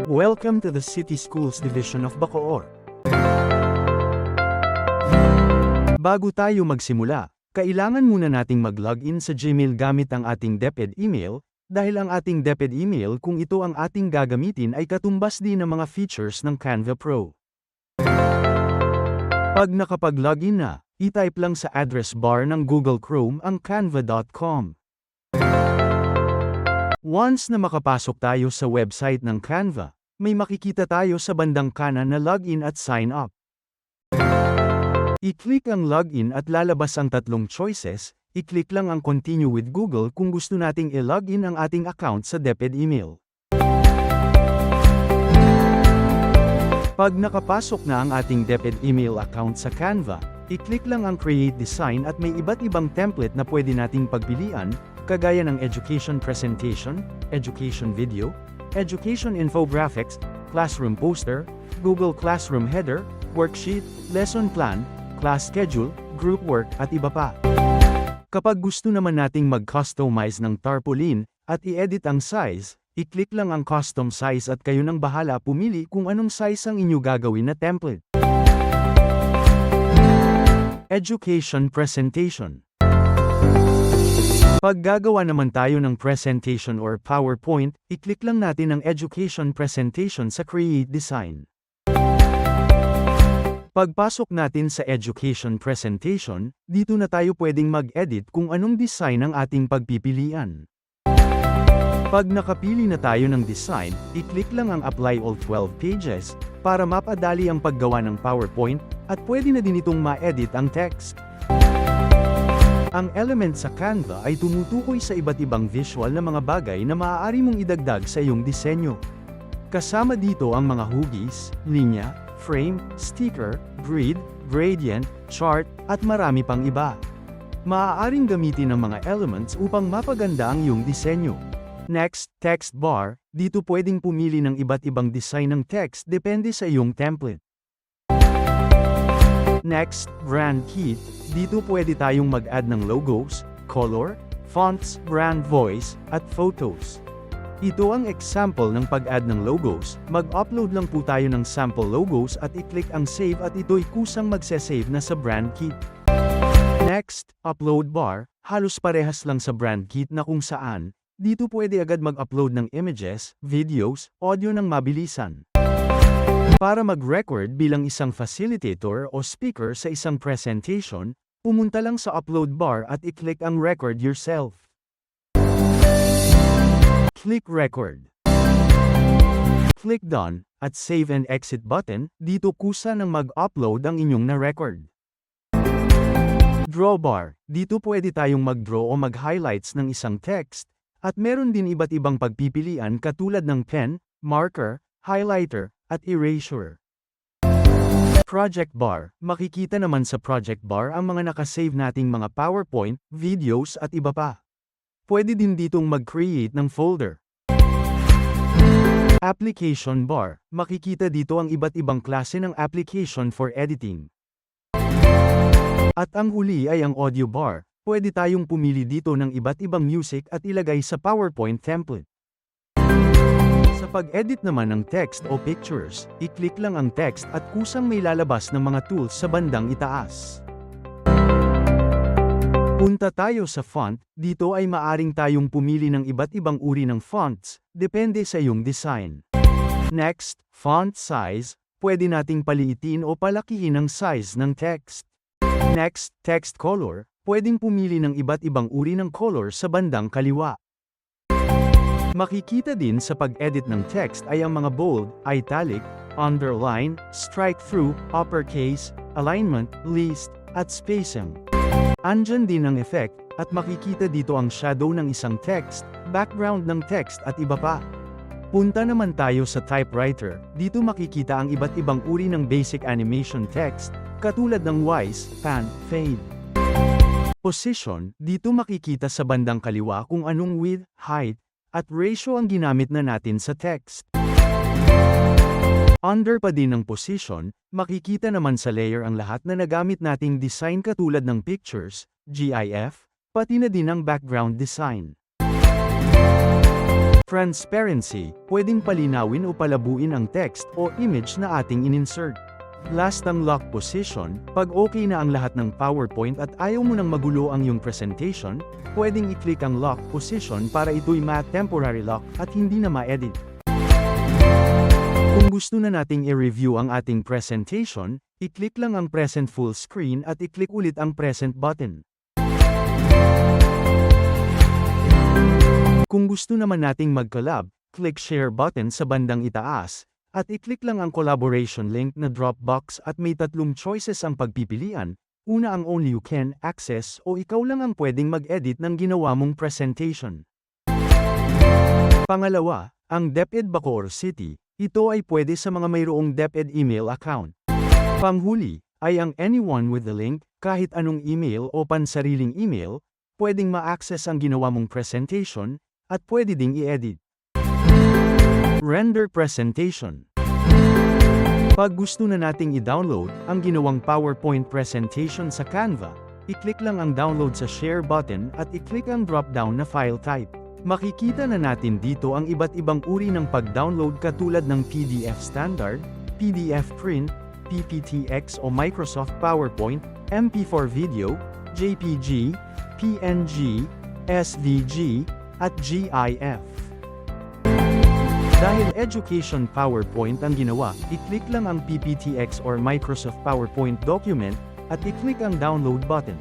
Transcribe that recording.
Welcome to the City Schools Division of Bacoor. Bago tayo magsimula, kailangan muna nating mag-login sa Gmail gamit ang ating DepEd email, dahil ang ating DepEd email kung ito ang ating gagamitin ay katumbas din ng mga features ng Canva Pro. Pag nakapag-login na, i-type lang sa address bar ng Google Chrome ang canva.com. Once na makapasok tayo sa website ng Canva, may makikita tayo sa bandang kanan na login at sign up. I-click ang login at lalabas ang tatlong choices, i-click lang ang continue with Google kung gusto nating i-login ang ating account sa DepEd email. Pag nakapasok na ang ating DepEd email account sa Canva, i-click lang ang Create Design at may iba't ibang template na pwede nating pagpilian, kagaya ng Education Presentation, Education Video, Education Infographics, Classroom Poster, Google Classroom Header, Worksheet, Lesson Plan, Class Schedule, Group Work at iba pa. Kapag gusto naman nating mag-customize ng tarpaulin at i-edit ang size, i-click lang ang Custom Size at kayo nang bahala pumili kung anong size ang inyo gagawin na template. Education Presentation. Pag gagawa naman tayo ng presentation or PowerPoint, i-click lang natin ang Education Presentation sa Create Design. Pagpasok natin sa Education Presentation, dito na tayo pwedeng mag-edit kung anong design ang ating pagpipilian. Pag nakapili na tayo ng design, i-click lang ang Apply All 12 Pages, para mapadali ang paggawa ng PowerPoint, at pwede na din itong ma-edit ang text. Ang element sa Canva ay tumutukoy sa iba't ibang visual na mga bagay na maaari mong idagdag sa iyong disenyo. Kasama dito ang mga hugis, linya, frame, sticker, grid, gradient, chart, at marami pang iba. Maaaring gamitin ang mga elements upang mapaganda ang iyong disenyo. Next, text bar, dito pwedeng pumili ng iba't ibang design ng text depende sa iyong template. Next, brand kit, dito pwede tayong mag-add ng logos, color, fonts, brand voice, at photos. Ito ang example ng pag-add ng logos, mag-upload lang po tayo ng sample logos at i-click ang save at ito'y kusang magse-save na sa brand kit. Next, upload bar, halos parehas lang sa brand kit na kung saan, dito pwede agad mag-upload ng images, videos, audio ng mabilisan. Para mag-record bilang isang facilitator o speaker sa isang presentation, pumunta lang sa upload bar at i-click ang record yourself. Click record. Click done, at save and exit button, dito kusa nang mag-upload ang inyong na-record. Draw bar, dito pwede tayong mag-draw o mag-highlights ng isang text, at meron din iba't ibang pagpipilian katulad ng pen, marker, highlighter, at erasure. Project bar, makikita naman sa project bar ang mga nakasave nating mga PowerPoint, videos at iba pa. Pwede din ditong mag-create ng folder. Application bar, makikita dito ang iba't ibang klase ng application for editing. At ang huli ay ang audio bar, pwede tayong pumili dito ng iba't ibang music at ilagay sa PowerPoint template. Sa pag-edit naman ng text o pictures, i-click lang ang text at kusang may lalabas ng mga tools sa bandang itaas. Punta tayo sa font, dito ay maaring tayong pumili ng iba't ibang uri ng fonts, depende sa iyong design. Next, font size, pwede nating paliitin o palakihin ang size ng text. Next, text color, pwedeng pumili ng iba't ibang uri ng color sa bandang kaliwa. Makikita din sa pag-edit ng text ay ang mga bold, italic, underline, strike-through, uppercase, alignment, list, at spacing. Andyan din ang effect, at makikita dito ang shadow ng isang text, background ng text at iba pa. Punta naman tayo sa typewriter, dito makikita ang iba't ibang uri ng basic animation text, katulad ng wise, pan, fade. Position, dito makikita sa bandang kaliwa kung anong width, height, at ratio ang ginamit na natin sa text. Under pa din ng position, makikita naman sa layer ang lahat na nagamit nating design katulad ng pictures, GIF, pati na din ang background design. Transparency, pwedeng palinawin o palabuin ang text o image na ating ininsert. Last ang lock position, pag okay na ang lahat ng PowerPoint at ayaw mo nang magulo ang iyong presentation, pwedeng i-click ang lock position para ito'y temporary lock at hindi na ma-edit. Kung gusto na nating i-review ang ating presentation, i-click lang ang present full screen at i-click ulit ang present button. Kung gusto naman nating mag-collab, click share button sa bandang itaas, at i-click lang ang collaboration link na Dropbox at may 3 choices ang pagpipilian. Una ang only you can access o ikaw lang ang pwedeng mag-edit ng ginawa mong presentation. Pangalawa, ang DepEd Bacoor City. Ito ay pwede sa mga mayroong DepEd email account. Panghuli, ay ang anyone with the link, kahit anong email o pansariling email, pwedeng ma-access ang ginawa mong presentation, at pwede ding i-edit. Render presentation. Pag gusto na nating i-download ang ginawang PowerPoint presentation sa Canva, i-click lang ang download sa share button at i-click ang drop-down na file type. Makikita na natin dito ang iba't ibang uri ng pag-download katulad ng PDF Standard, PDF Print, PPTX o Microsoft PowerPoint, MP4 Video, JPG, PNG, SVG, at GIF. Dahil Education PowerPoint ang ginawa, i-click lang ang PPTX or Microsoft PowerPoint document, at i-click ang download button.